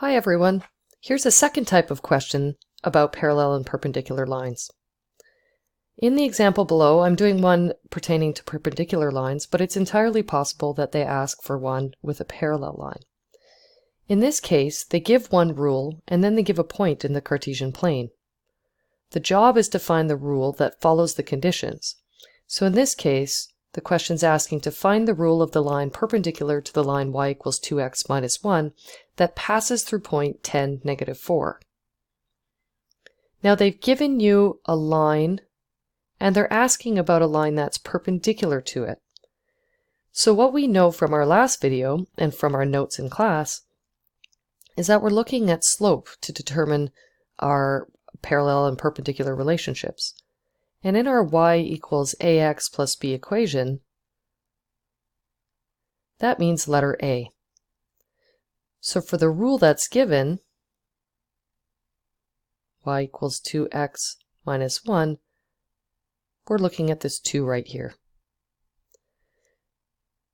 Hi everyone. Here's a second type of question about parallel and perpendicular lines. In the example below, I'm doing one pertaining to perpendicular lines, but it's entirely possible that they ask for one with a parallel line. In this case, they give one rule and then they give a point in the Cartesian plane. The job is to find the rule that follows the conditions. So in this case, the question's asking to find the rule of the line perpendicular to the line y equals 2x minus 1 that passes through point 10, negative 4. Now they've given you a line and they're asking about a line that's perpendicular to it. So what we know from our last video and from our notes in class is that we're looking at slope to determine our parallel and perpendicular relationships. And in our y equals ax plus b equation, that means letter A. So for the rule that's given, y equals 2x minus 1, we're looking at this 2 right here.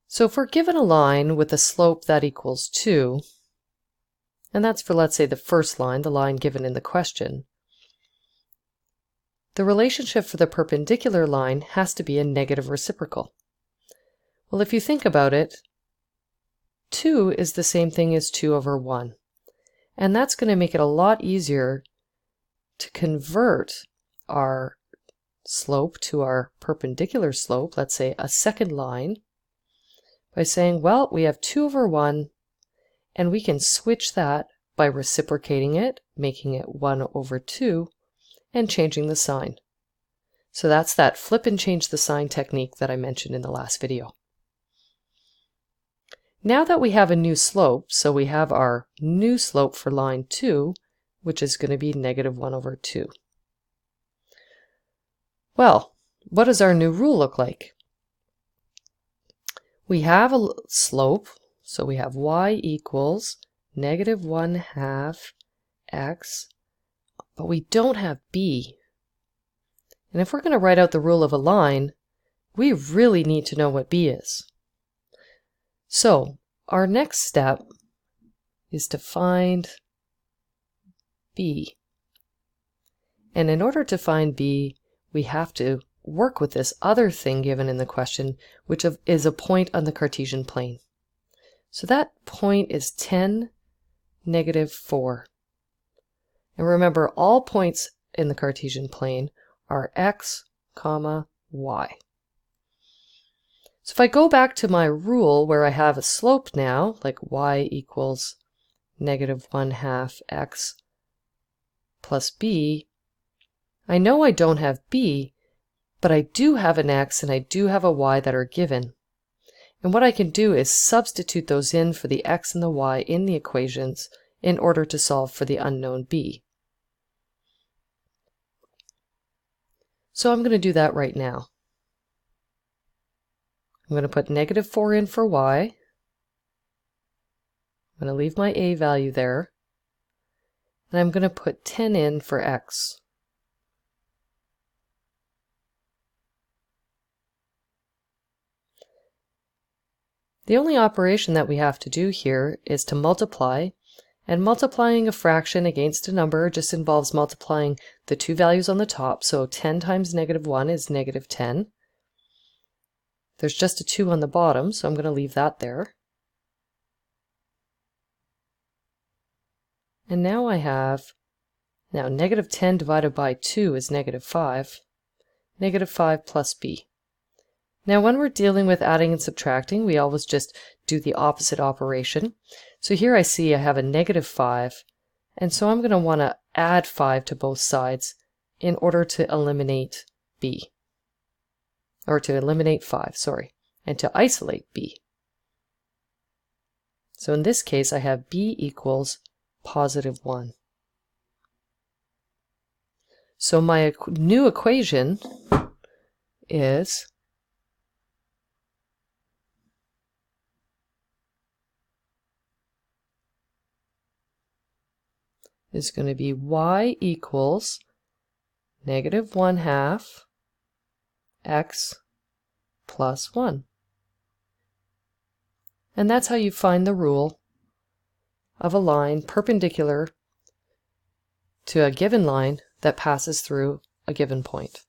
So if we're given a line with a slope that equals 2, and that's for, let's say, the first line, the line given in the question, the relationship for the perpendicular line has to be a negative reciprocal. Well, if you think about it, 2 is the same thing as 2 over 1. And that's going to make it a lot easier to convert our slope to our perpendicular slope, let's say a second line, by saying, well, we have 2 over 1, and we can switch that by reciprocating it, making it 1 over 2, and changing the sign. So that's that flip and change the sign technique that I mentioned in the last video. Now that we have a new slope, so we have our new slope for line 2, which is going to be negative 1 over 2. Well, what does our new rule look like? We have a slope, so we have y equals negative 1/2 x, but we don't have b. And if we're going to write out the rule of a line, we really need to know what b is. So our next step is to find b. And in order to find b, we have to work with this other thing given in the question, which is a point on the Cartesian plane. So that point is 10, negative 4. And remember, all points in the Cartesian plane are x, comma, y. So if I go back to my rule where I have a slope now, like y equals negative 1/2 x plus b, I know I don't have b, but I do have an x and I do have a y that are given. And what I can do is substitute those in for the x and the y in the equations in order to solve for the unknown b. So I'm going to do that right now. I'm going to put negative 4 in for y. I'm going to leave my a value there. And I'm going to put 10 in for x. The only operation that we have to do here is to multiply, and multiplying a fraction against a number just involves multiplying the two values on the top, so 10 times negative 1 is negative 10. There's just a 2 on the bottom, so I'm going to leave that there. And now I have, negative 10 divided by 2 is negative 5. Negative 5 plus b. Now when we're dealing with adding and subtracting, we always just do the opposite operation. So here I see I have a negative 5, and so I'm going to want to add 5 to both sides in order to eliminate b. Or to eliminate 5, sorry, and to isolate b. So in this case I have b equals positive 1. So my new equation is going to be y equals negative 1/2 x plus 1. And that's how you find the rule of a line perpendicular to a given line that passes through a given point.